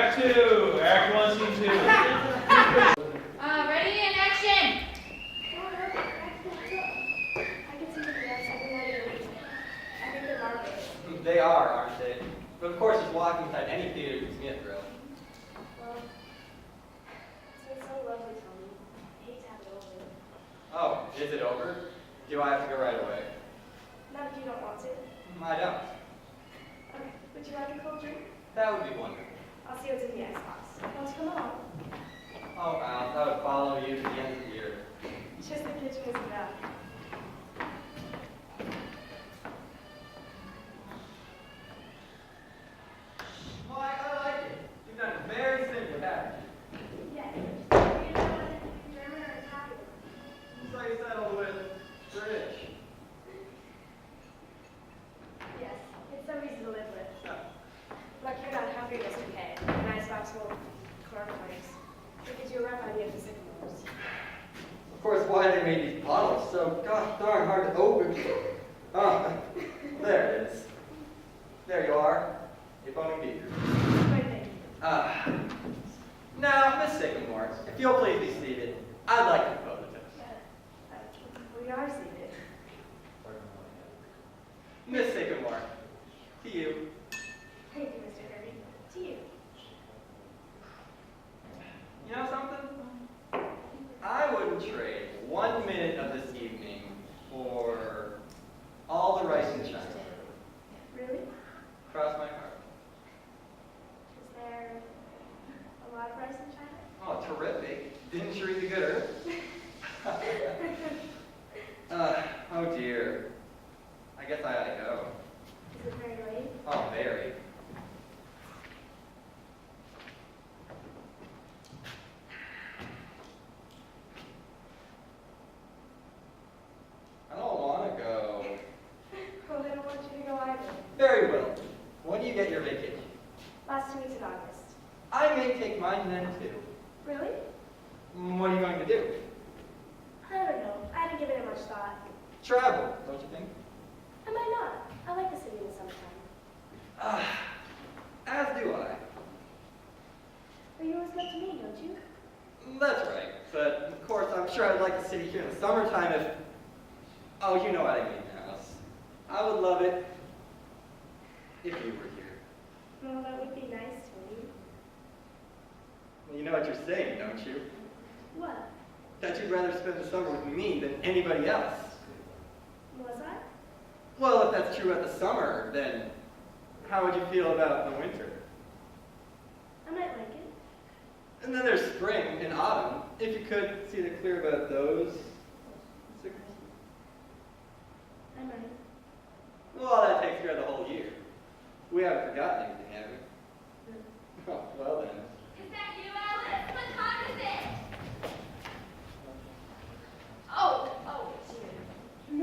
Act two. Act one, scene two. Ready and action! I can see the yes, I think they're marvelous. They are, aren't they? But of course, just walking inside any theater gives me a thrill. Well, it's been so lovely, Tony. I hate to have it over. Oh, is it over? Do I have to go right away? Not if you don't want to. I don't. Okay, would you like a cold drink? That would be wonderful. I'll see what's in the icebox. Won't you come along? Oh, Al, that would follow you to the end of the year. It's just the kitchen is enough. Why, I like it. You've done it very simply, haven't you? Yes. You know what? German or Italian? So you settled with British. Yes, it's so easy to live with. Like you're not happy, that's okay. An icebox will cornflakes. It gives you a rough idea of the sycamores. Of course, why they made these bottles so gosh darn hard to open. Oh, there it is. There you are. If only be. Right there. Now, Miss Sycamore, if you'll please be seated, I'd like to propose a toast. We are seated. Miss Sycamore, to you. Thank you, Mr. Irving. To you. You know something? I wouldn't trade 1 minute of this evening for all the rice in China. Really? Cross my heart. Is there a lot of rice in China? Oh, terrific. Didn't you read the good earth? Oh dear. I guess I ought to go. Is it very late? Oh, very. I don't want to go. Well, I don't want you to go either. Very well. When do you get your vacation? Last 2 weeks in August. I may take mine then too. Really? What are you going to do? I don't know. I haven't given it much thought. Travel, don't you think? I might not. I like the city in the summertime. As do I. But you always come to me, don't you? That's right. But of course, I'm sure I'd like the city here in the summertime if... Oh, you know what I mean, Alice. I would love it if you were here. Well, that would be nice, Tony. Well, you know what you're saying, don't you? What? That you'd rather spend the summer with me than anybody else. Was I? Well, if that's true at the summer, then how would you feel about the winter? I might like it. And then there's spring and autumn. If you could see the clear about those. I might. Well, that takes care of the whole year. We haven't forgotten anything, have we? Oh, well then. Is that you, Alice? What time is it? Oh, dear.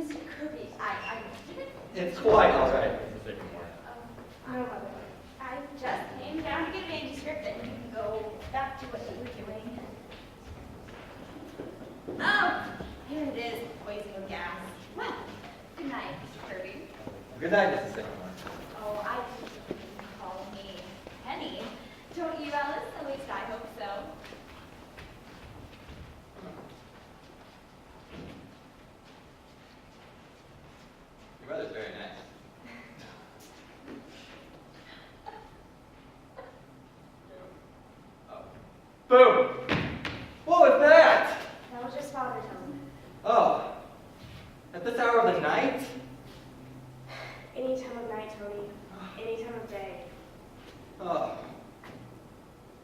Mr. Kirby, I didn't. It's quite all right, Mrs. Sycamore. No, by the way. I just came down to get a manuscript and you can go back to what you were doing. Oh, here it is, poison of gas. Well, good night, Mr. Kirby. Good night, Mrs. Sycamore. Oh, I think you can call me Penny. Don't you, Alice? At least I hope so. Your mother's very nice. Oh. Boom! What was that? That was just Father Tony. Oh. At this hour of the night? Any time of night, Tony. Any time of day. Oh.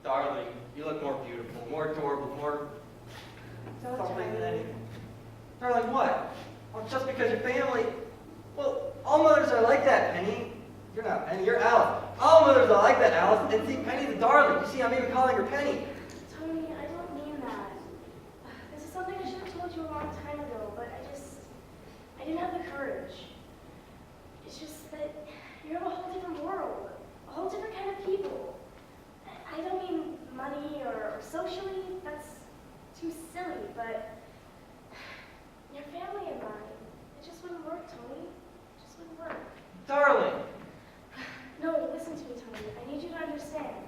Darling, you look more beautiful, more adorable, more Don't something tell than me. anything. Darling, what? Well, just because your family... Well, all mothers are like that, Penny. You're not Penny, you're Alice. All mothers are like that, Alice. And see, Penny's a darling. You see, I'm even calling her Penny. Tony, I don't mean that. This is something I should have told you a long time ago, but I didn't have the courage. It's just that you're of a whole different world, a whole different kind of people. I don't mean money or socially, that's too silly, but your family and mine, it just wouldn't work, Tony. It just wouldn't work. Darling. No, listen to me, Tony. I need you to understand.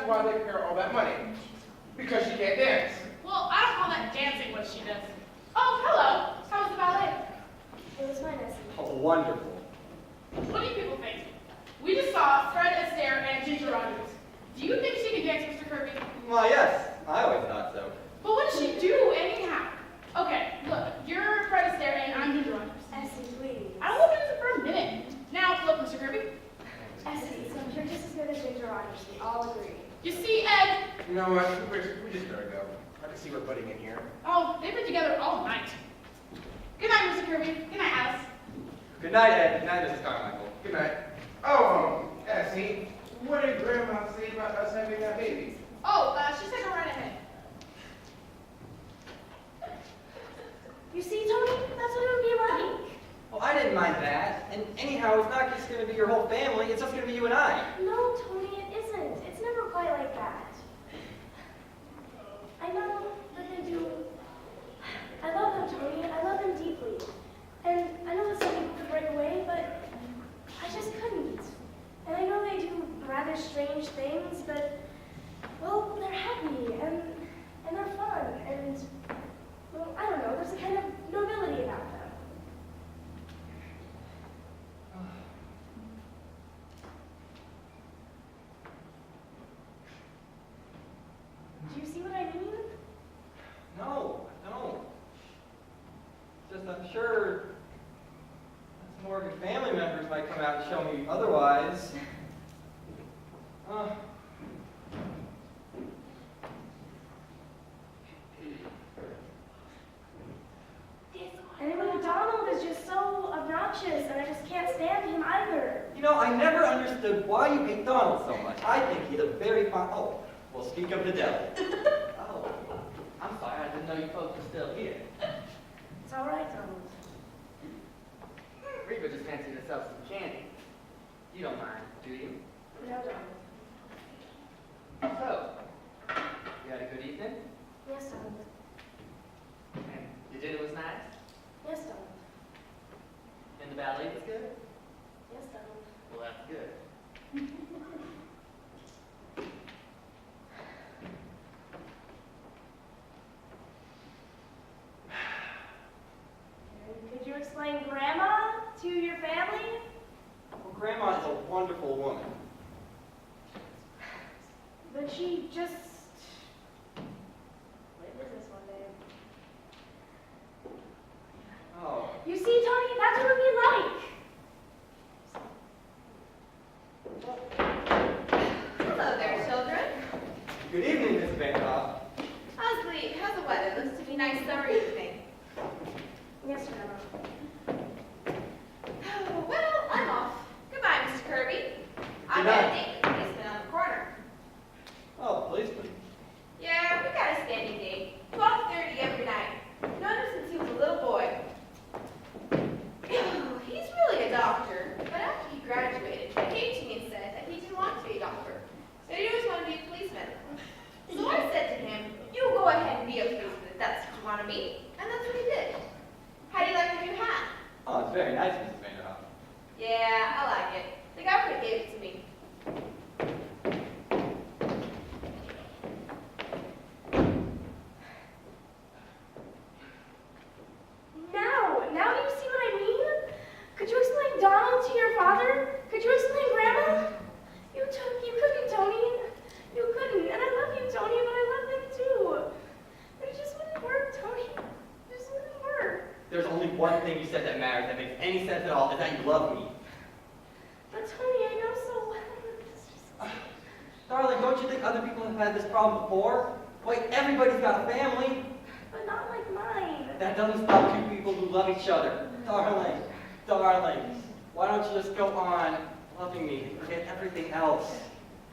that's why they pay her all that money. Because she can't dance. Well, I don't call that dancing what she does. Oh, hello. How was the ballet? It was fine, Essie. Oh, wonderful. What do you people think? We just saw Fred Astaire and Ginger Rogers. Do you think she can dance, Mr. Kirby? Why, yes. I always thought so. But what does she do anyhow? Okay, look, you're Fred Astaire and I'm Ginger Rogers. Essie, please. I won't do this for a minute. Now, look, Mr. Kirby. Essie, so you're just as good as Ginger Rogers. We all agree. You see, Ed? You know what? We just better go. I can see we're butting in here. Oh, they've been together all night. Good night, Mr. Kirby. Good night, Alice. Good night, Ed. Good night, Mrs. Carmichael. Good night. Oh, Essie, what did Grandma say about us having that baby? Oh, she said go right ahead. You see, Tony? That's what it would be like. Well, I didn't mind that. And anyhow, it's not just going to be your whole family. It's just going to be you and I. No, Tony, it isn't. It's never quite like that. I know that they do. I love them, Tony. I love them deeply. And I know that some people could break away, but I just couldn't. And I know they do rather strange things, but, well, they're happy and they're fun. And, well, I don't know. There's a kind of nobility about them. Do you see what I mean? No, I don't. Just I'm sure some more of your family members might come out and show me otherwise. And I mean, Donald is just so obnoxious, and I just can't stand him either. You know, I never understood why you hate Donald so much. I think he's a very fine. Oh, well, speak of the devil. Oh, I'm sorry. I didn't know you folks were still here. It's all right, Donald. Reba just fancied herself some candy. You don't mind, do you? No, Donald. So, you had a good evening? Yes, Donald. And the dinner was nice? Yes, Donald. And the ballet was good? Yes, Donald. Well, that's good. And could you explain Grandma to your family? Well, Grandma is a wonderful woman. But she just... Wait, where's this one, babe? Oh. You see, Tony, that's what it'd be like. Hello there, children. Good evening, Miss Bancroft. How's the weather? Looks to be nice summer evening. Yes, Grandma. Oh, well, I'm off. Goodbye, Mr. Kirby. I've Good got night. a date with the policeman on the corner. Oh, policeman. Yeah, we got a standing date. 12:30 every night. Known him since he was a little boy. He's really a doctor, but after he graduated, he came to me and said that he didn't want to be a doctor. That he always wanted to be a policeman. So I said to him, you go ahead and be a policeman if that's what you want to be. And that's what he did. How do you like the new hat? Oh, it's very nice, Mrs. Vanderhoff. Yeah, I like it. The government gave it to me. Now do you see what I mean? Could you explain Donald to your father? Could you explain Grandma? You couldn't, Tony. You couldn't. And I love you, Tony, but I love him too. But it just wouldn't work, Tony. It just wouldn't work. There's only one thing you said that matters, that makes any sense at all, is that you love me. But Tony, I know so well. It's just... Darling, don't you think other people have had this problem before? Wait, everybody's got a family. But not like mine. That doesn't stop two people who love each other. Darling, darling, why don't you just go on loving me and forget everything else?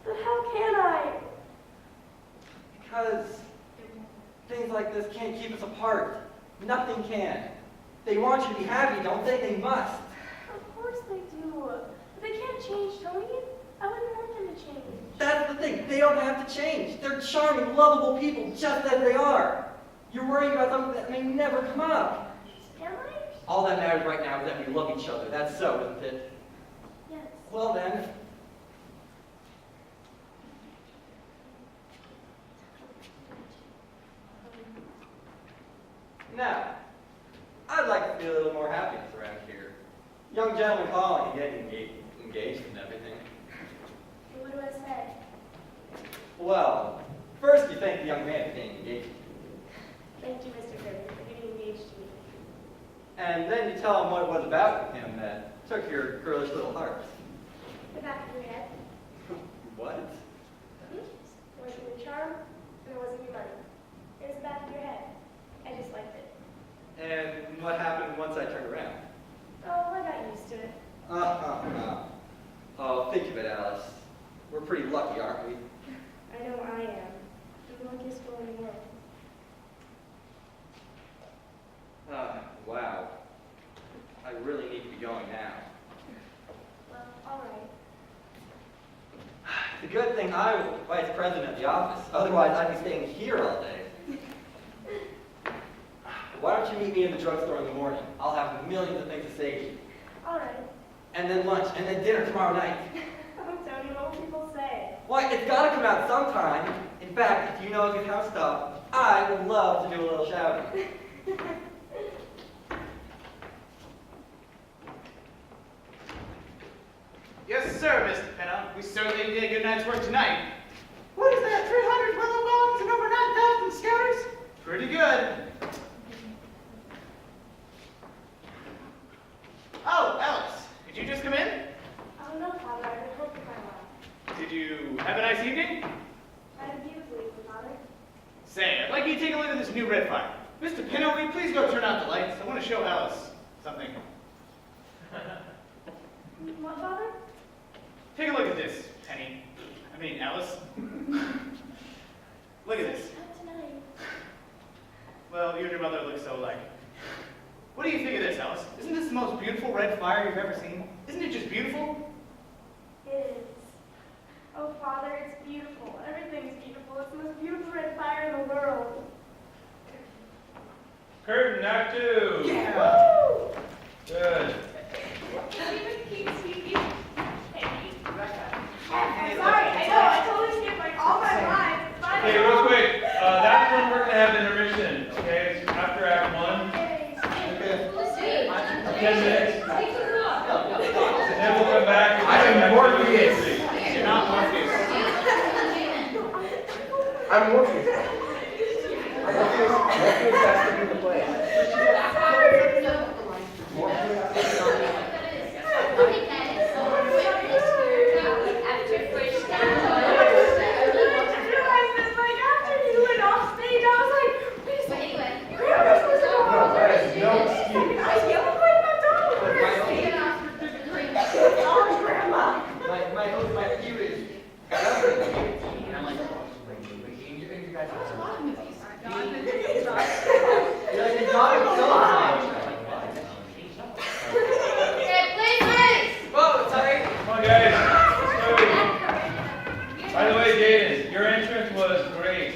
But how can I? Because things like this can't keep us apart. Nothing can. They want you to be happy, don't they? They must. Of course they do. But they can't change, Tony. I wouldn't want them to change. That's the thing. They don't have to change. They're charming, lovable people just as they are. You're worrying about something that may never come up. Am I? All that matters right now is that we love each other. That's so, isn't it? Yes. Well then, Now, I'd like to see a little more happiness around here. Young gentlemen calling and getting engaged and everything. What do I say? Well, first you thank the young man for getting engaged. Thank you, Mr. Griffin, for getting engaged to me. And then you tell him what it was about him that took your girlish little heart. The back of your head. What? It wasn't your charm, and it wasn't your money. It was the back of your head. I just liked it. And what happened once I turned around? Oh, I got used to it. Oh, think of it, Alice. We're pretty lucky, aren't we? I know I am. I'm the luckiest girl in the world. Wow. I really need to be going now. Well, all right. It's a good thing I was vice president of the office. Otherwise, I'd be staying here all day. Why don't you meet me in the drugstore in the morning? I'll have millions of things to say to you. All right. And then lunch, and then dinner tomorrow night. Oh, Tony, what will people say? Why, it's got to come out sometime. In fact, if you know a good house stuff, I would love to do a little shouting. Yes, sir, Mr. Pinno. We certainly did a good night's work tonight. What is that, 300 willow bombs and over 9,000 scouters? Pretty good. Oh, Alice, did you just come in? I don't know, Father. I hope you're fine. Did you have a nice evening? I had a beautiful evening, Father. Say, I'd like you to take a look at this new red fire. Mr. Pinno, will you please go turn out the lights? I want to show Alice something. What, Father? Take a look at this, Penny. I mean, Alice. Look at this. Not tonight. Well, you and your mother look so alike. What do you think of this, Alice? Isn't this the most beautiful red fire you've ever seen? Isn't it just beautiful? It is. Oh, Father, it's beautiful. Everything's beautiful. It's the most beautiful red fire in the world. Curtain, act 2. Yeah. Woo! Good. I'm sorry, I know, I totally skipped like all my lines. Okay, real quick. That's when we're going to have intermission, okay? It's after Act 1. 10 minutes. And then we'll come back. I am Morpheus. You're not Morpheus. I'm Morpheus. Morpheus has to be the play. My ears. And I'm like, you guys are you're like, exotic so much. Whoa, sorry. Come on, guys. Let's go. By the way, Jaden, your entrance was great.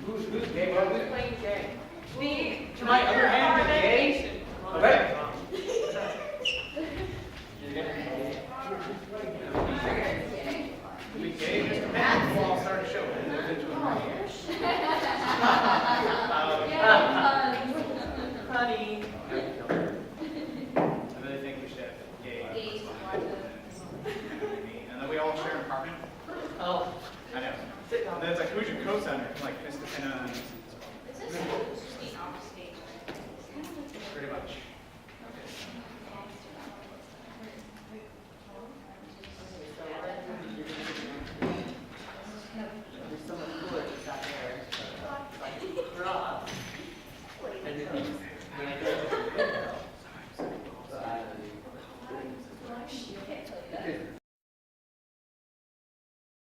Who's game over? Who's playing game? To my other hand, the gays. Okay. We gay, Mr. Pinno. We'll all start a show. And move into a Honey. I really think we should have gay. And then we all share an apartment. Oh. I know. Sit And down. then it's like, who's your co-signer? I'm like, Mr. Pinno and Mrs.